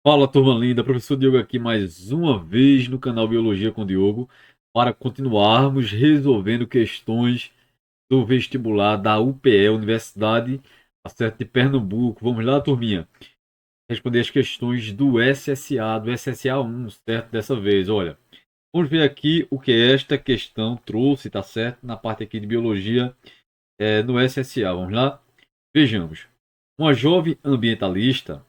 Fala, turma linda, professor Diogo aqui mais uma vez no canal Biologia com Diogo para continuarmos resolvendo questões do vestibular da UPE, Universidade de Pernambuco. Vamos lá, turminha, responder as questões do SSA, do SSA 1, certo? Dessa vez, olha, vamos ver aqui o que esta questão trouxe, tá certo? Na parte aqui de Biologia, no SSA, vamos lá? Vejamos. Uma jovem ambientalista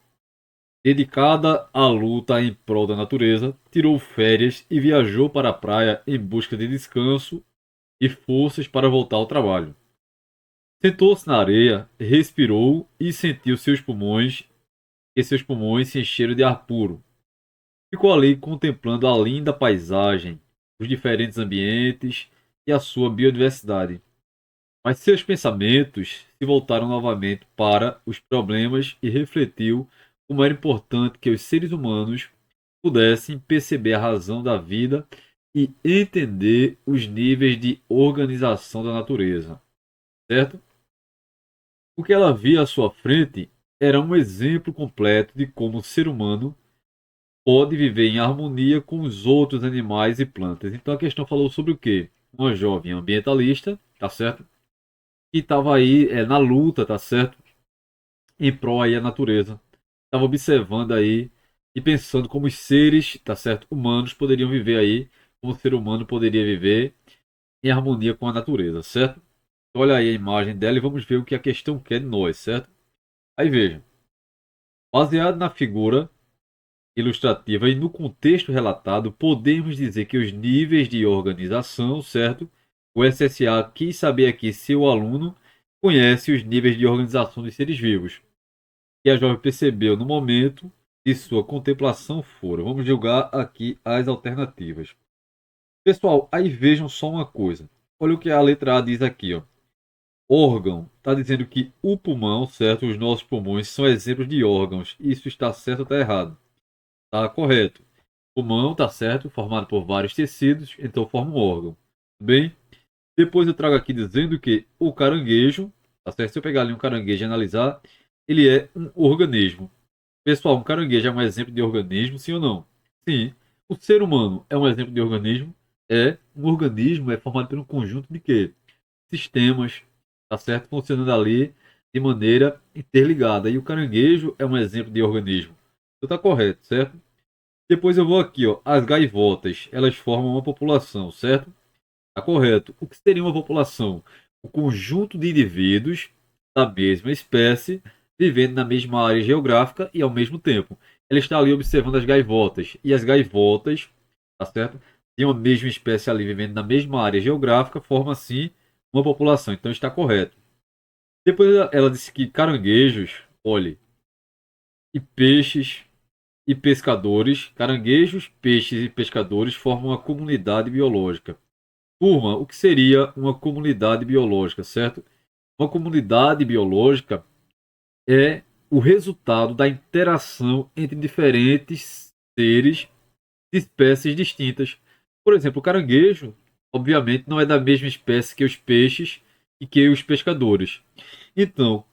dedicada à luta em prol da natureza, tirou férias e viajou para a praia em busca de descanso e forças para voltar ao trabalho. Sentou-se na areia, respirou e sentiu seus pulmões se encheram de ar puro. Ficou ali contemplando a linda paisagem, os diferentes ambientes e a sua biodiversidade. Mas seus pensamentos se voltaram novamente para os problemas e refletiu como era importante que os seres humanos pudessem perceber a razão da vida e entender os níveis de organização da natureza, certo? O que ela via à sua frente era um exemplo completo de como o ser humano pode viver em harmonia com os outros animais e plantas. Então a questão falou sobre o quê? Uma jovem ambientalista, tá certo? Que estava aí na luta, tá certo? Em prol aí a natureza. Estava observando aí e pensando como os seres, tá certo? Humanos poderiam viver aí, como o ser humano poderia viver em harmonia com a natureza, certo? Então, olha aí a imagem dela e vamos ver o que a questão quer de nós, certo? Aí veja, baseado na figura ilustrativa e no contexto relatado, podemos dizer que os níveis de organização, certo? O SSA quis saber aqui se o aluno conhece os níveis de organização dos seres vivos, que a jovem percebeu no momento de sua contemplação foram. Vamos julgar aqui as alternativas. Pessoal, aí vejam só uma coisa. Olha o que a letra A diz aqui, ó. Órgão. Está dizendo que o pulmão, certo? Os nossos pulmões são exemplos de órgãos. Isso está certo ou está errado? Está correto. Pulmão, está certo, formado por vários tecidos, então forma um órgão. Bem, depois eu trago aqui dizendo que o caranguejo, tá certo? Se eu pegar ali um caranguejo e analisar, ele é um organismo. Pessoal, um caranguejo é um exemplo de organismo, sim ou não? Sim. O ser humano é um exemplo de organismo? É. Um organismo é formado por um conjunto de quê? Sistemas, tá certo? Funcionando ali de maneira interligada. E o caranguejo é um exemplo de organismo. Então tá correto, certo? Depois eu vou aqui, ó. As gaivotas, elas formam uma população, certo? Tá correto. O que seria uma população? O conjunto de indivíduos da mesma espécie vivendo na mesma área geográfica e ao mesmo tempo. Ela está ali observando as gaivotas. E as gaivotas, tá certo? De uma mesma espécie ali vivendo na mesma área geográfica, forma assim uma população. Então está correto. Depois ela disse que caranguejos, olhe, e peixes e pescadores, caranguejos, peixes e pescadores formam uma comunidade biológica. Turma, o que seria uma comunidade biológica, certo? Uma comunidade biológica é o resultado da interação entre diferentes seres de espécies distintas. Por exemplo, o caranguejo, obviamente, não é da mesma espécie que os peixes e que os pescadores. Então,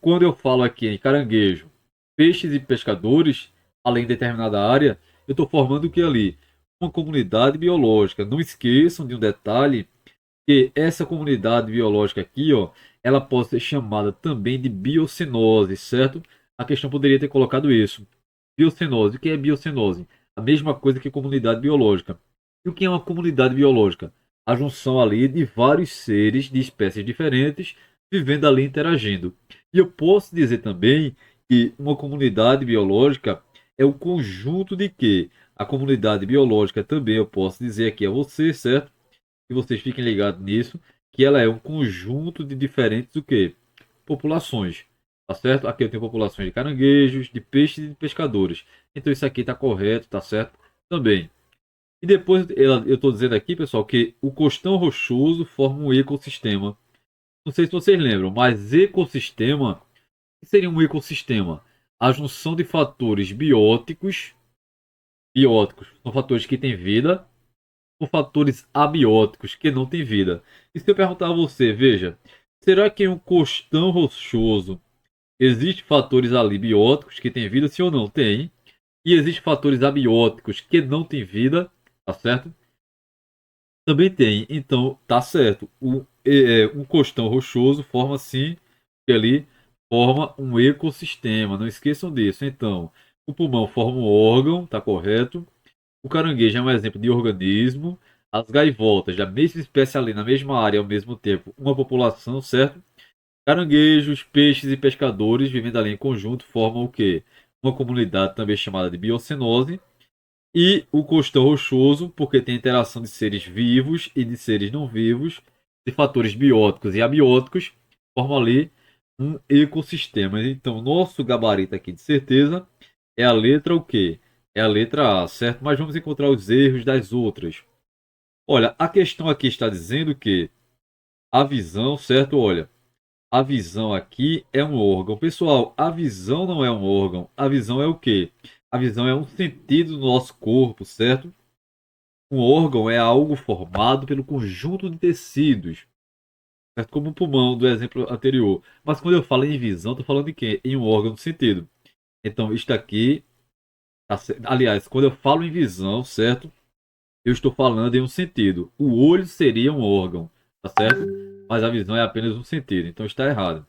quando eu falo aqui em caranguejo, peixes e pescadores, além de determinada área, eu estou formando o que ali? Uma comunidade biológica. Não esqueçam de um detalhe que essa comunidade biológica aqui, ó, ela pode ser chamada também de biocenose, certo? A questão poderia ter colocado isso. Biocenose. O que é biocenose? A mesma coisa que comunidade biológica. E o que é uma comunidade biológica? A junção ali de vários seres de espécies diferentes vivendo ali interagindo. E eu posso dizer também que uma comunidade biológica é o conjunto de que a comunidade biológica também eu posso dizer aqui a você, certo? Que vocês fiquem ligados nisso, que ela é um conjunto de diferentes o quê? Populações. Tá certo? Aqui eu tenho populações de caranguejos, de peixes e de pescadores. Então isso aqui está correto, tá certo? Também. E depois eu estou dizendo aqui, pessoal, que o costão rochoso forma um ecossistema. Não sei se vocês lembram, mas ecossistema, o que seria um ecossistema? A junção de fatores bióticos, são fatores que têm vida, com fatores abióticos que não têm vida. E se eu perguntar a você, veja, será que em um costão rochoso existem fatores ali bióticos que têm vida, sim ou não? Tem. E existem fatores abióticos que não têm vida, tá certo? Também tem. Então, tá certo. Um costão rochoso forma assim, que ali forma um ecossistema. Não esqueçam disso. Então, o pulmão forma um órgão, tá correto? O caranguejo é um exemplo de organismo. As gaivotas, da mesma espécie ali, na mesma área, ao mesmo tempo, uma população, certo? Caranguejos, peixes e pescadores vivendo ali em conjunto formam o quê? Uma comunidade também chamada de biocenose. E o costão rochoso, porque tem interação de seres vivos e de seres não vivos, de fatores bióticos e abióticos, formam ali um ecossistema. Então, nosso gabarito aqui de certeza é a letra o quê? É a letra A, certo? Mas vamos encontrar os erros das outras. Olha, a questão aqui está dizendo que a visão, certo? Olha, a visão aqui é um órgão. Pessoal, a visão não é um órgão. A visão é o quê? A visão é um sentido do nosso corpo, certo? Um órgão é algo formado pelo conjunto de tecidos, certo? Como o pulmão do exemplo anterior. Mas quando eu falo em visão, estou falando de quê? Em um órgão do sentido. Então, isto aqui, aliás, quando eu falo em visão, certo? Eu estou falando em um sentido. O olho seria um órgão, tá certo? Mas a visão é apenas um sentido, então está errado.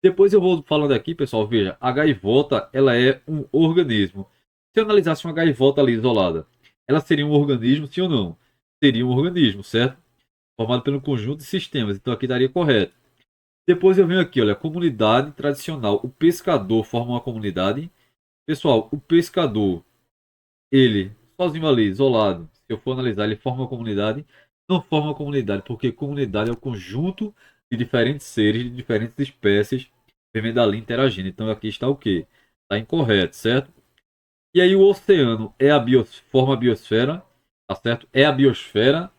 Depois eu vou falando aqui, pessoal, veja, a gaivota, ela é um organismo. Se eu analisasse uma gaivota ali isolada, ela seria um organismo, sim ou não? Seria um organismo, certo? Formado pelo conjunto de sistemas, então aqui daria correto. Depois eu venho aqui, olha, comunidade tradicional. O pescador forma uma comunidade. Pessoal, o pescador, ele, sozinho ali, isolado, se eu for analisar, ele forma uma comunidade. Não forma uma comunidade, porque comunidade é o conjunto de diferentes seres, de diferentes espécies, vivendo ali interagindo. Então aqui está o quê? Está incorreto, certo? E aí o oceano é forma a biosfera, tá certo? É a biosfera,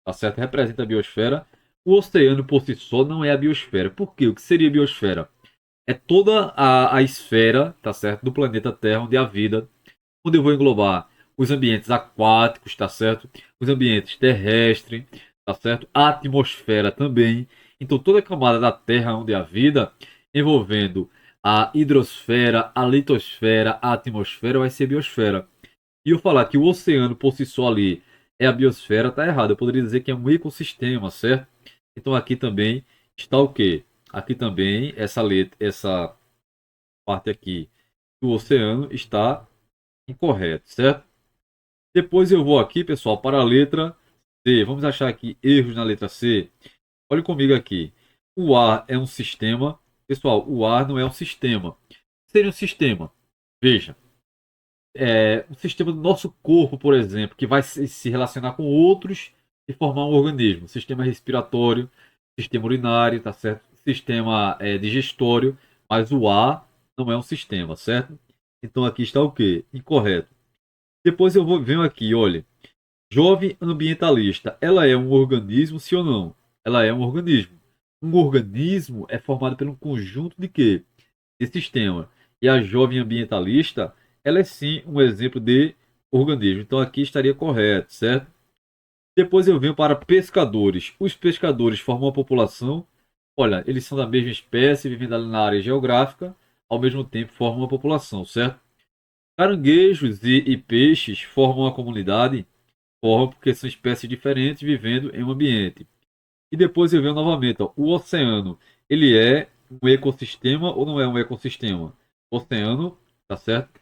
tá certo? Representa a biosfera. O oceano por si só não é a biosfera. Por quê? O que seria a biosfera? É toda a esfera, tá certo? Do planeta Terra, onde há vida, onde eu vou englobar os ambientes aquáticos, tá certo? Os ambientes terrestres, tá certo? A atmosfera também. Então, toda a camada da Terra onde há vida, envolvendo a hidrosfera, a litosfera, a atmosfera, vai ser biosfera. E eu falar que o oceano por si só ali é a biosfera, tá errado. Eu poderia dizer que é um ecossistema, certo? Então, aqui também está o quê? Aqui também, essa letra, essa parte aqui do oceano está incorreto, certo? Depois eu vou aqui, pessoal, para a letra C. Vamos achar aqui erros na letra C. Olhe comigo aqui. O ar é um sistema. Pessoal, o ar não é um sistema. Seria um sistema. Veja, um sistema do nosso corpo, por exemplo, que vai se relacionar com outros e formar um organismo. Sistema respiratório, sistema urinário, tá certo? Sistema digestório, mas o ar não é um sistema, certo? Então aqui está o quê? Incorreto. Depois venho aqui, olha. Jovem ambientalista, ela é um organismo, sim ou não? Ela é um organismo. Um organismo é formado por um conjunto de quê? De sistema. E a jovem ambientalista, ela é sim um exemplo de organismo. Então aqui estaria correto, certo? Depois eu venho para pescadores. Os pescadores formam uma população. Olha, eles são da mesma espécie, vivendo ali na área geográfica, ao mesmo tempo formam uma população, certo? Caranguejos e peixes formam uma comunidade. Formam porque são espécies diferentes vivendo em um ambiente. E depois eu venho novamente, ó, o oceano, ele é um ecossistema ou não é um ecossistema? O oceano, tá certo?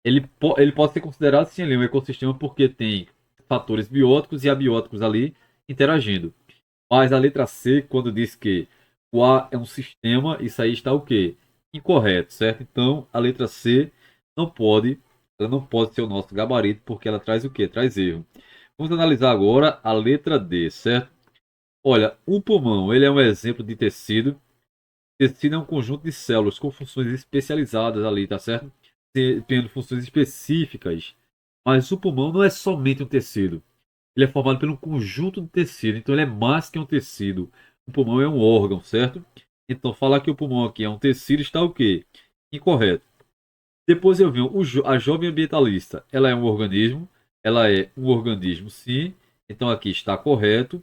Ele pode ser considerado sim ali um ecossistema porque tem fatores bióticos e abióticos ali interagindo. Mas a letra C, quando diz que o ar é um sistema, isso aí está o quê? Incorreto, certo? Então a letra C não pode, ela não pode ser o nosso gabarito porque ela traz o quê? Traz erro. Vamos analisar agora a letra D, certo? Olha, o pulmão, ele é um exemplo de tecido. Tecido é um conjunto de células com funções especializadas ali, tá certo? Tendo funções específicas. Mas o pulmão não é somente um tecido. Ele é formado por um conjunto de tecido, então ele é mais que um tecido. O pulmão é um órgão, certo? Então falar que o pulmão aqui é um tecido está o quê? Incorreto. Depois eu venho a jovem ambientalista. Ela é um organismo. Ela é um organismo, sim. Então aqui está correto,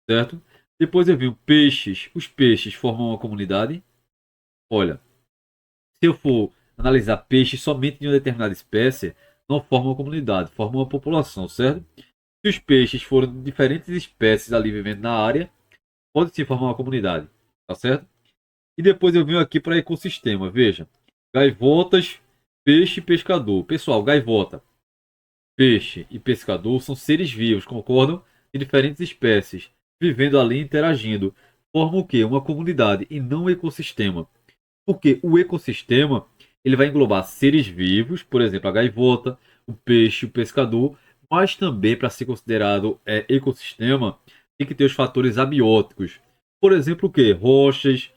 certo? Depois eu venho peixes. Os peixes formam uma comunidade. Olha, se eu for analisar peixes somente de uma determinada espécie, não forma uma comunidade, forma uma população, certo? Se os peixes forem de diferentes espécies ali vivendo na área, pode se formar uma comunidade, tá certo? E depois eu venho aqui para ecossistema, veja, gaivotas, peixe e pescador. Pessoal, gaivota, peixe e pescador são seres vivos, concordam? De diferentes espécies, vivendo ali interagindo. Formam o quê? Uma comunidade e não um ecossistema. Porque o ecossistema ele vai englobar seres vivos, por exemplo, a gaivota, o peixe, o pescador, mas também para ser considerado ecossistema, tem que ter os fatores abióticos. Por exemplo, o quê? Rochas,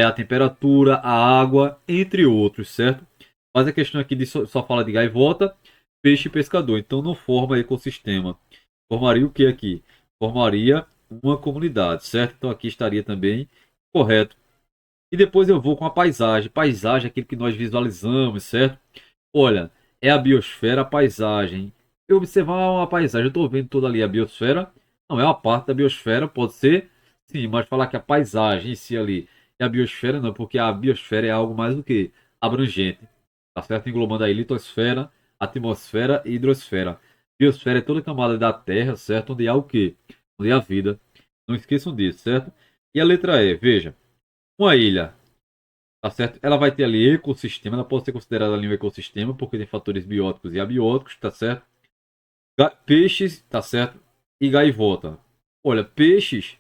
a temperatura, a água, entre outros, certo? Mas a questão aqui de só fala de gaivota, peixe e pescador, então não forma ecossistema. Formaria o que aqui? Formaria uma comunidade, certo? Então aqui estaria também correto. E depois eu vou com a paisagem. Paisagem é aquilo que nós visualizamos, certo? Olha, é a biosfera, a paisagem. Eu observar uma paisagem, eu estou vendo toda ali a biosfera. Não é uma parte da biosfera, pode ser, sim, mas falar que a paisagem em si ali é a biosfera, não, porque a biosfera é algo mais do que abrangente. Tá certo? Englobando aí litosfera, atmosfera e hidrosfera. Biosfera é toda a camada da Terra, certo? Onde há o quê? Onde há vida. Não esqueçam disso, certo? E a letra E, veja. Uma ilha, tá certo? Ela vai ter ali ecossistema, ela pode ser considerada ali um ecossistema, porque tem fatores bióticos e abióticos, tá certo? Peixes, tá certo? E gaivota. Olha, peixes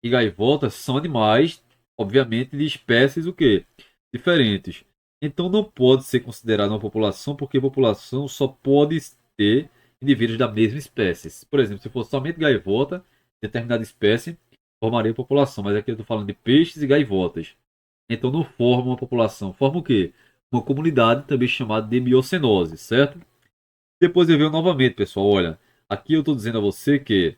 e gaivotas são animais, obviamente, de espécies o quê? Diferentes. Então não pode ser considerada uma população, porque população só pode ter indivíduos da mesma espécie. Por exemplo, se fosse somente gaivota, determinada espécie, formaria população. Mas aqui eu estou falando de peixes e gaivotas. Então não forma uma população. Forma o quê? Uma comunidade também chamada de biocenose, certo? Depois eu venho novamente, pessoal. Olha, aqui eu estou dizendo a você que,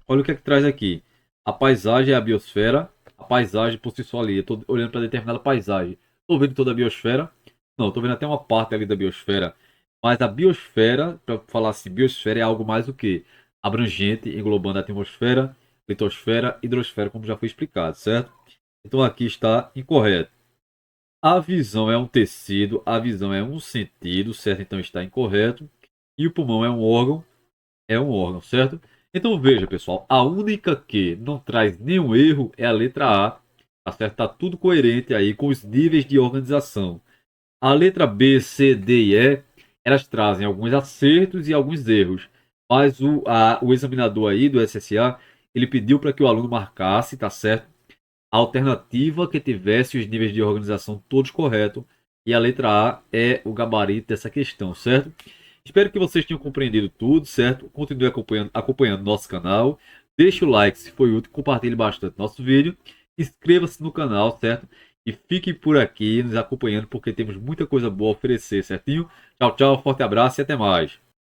olha o que é que traz aqui. A paisagem é a biosfera. A paisagem por si só ali. Eu estou olhando para determinada paisagem. Estou vendo toda a biosfera? Não, estou vendo até uma parte ali da biosfera. Mas a biosfera, para falar assim, biosfera é algo mais do que abrangente, englobando a atmosfera, litosfera, hidrosfera, como já foi explicado, certo? Então aqui está incorreto. A visão é um tecido, a visão é um sentido, certo? Então está incorreto. E o pulmão é um órgão, certo? Então veja, pessoal, a única que não traz nenhum erro é a letra A, tá certo? Tá tudo coerente aí com os níveis de organização. A letra B, C, D e E, elas trazem alguns acertos e alguns erros. Mas o examinador aí do SSA, ele pediu para que o aluno marcasse, tá certo? A alternativa que tivesse os níveis de organização todos corretos. E a letra A é o gabarito dessa questão, certo? Espero que vocês tenham compreendido tudo, certo? Continue acompanhando nosso canal. Deixe o like se foi útil, compartilhe bastante nosso vídeo. Inscreva-se no canal, certo? E fique por aqui nos acompanhando porque temos muita coisa boa a oferecer, certinho? Tchau, tchau, forte abraço e até mais.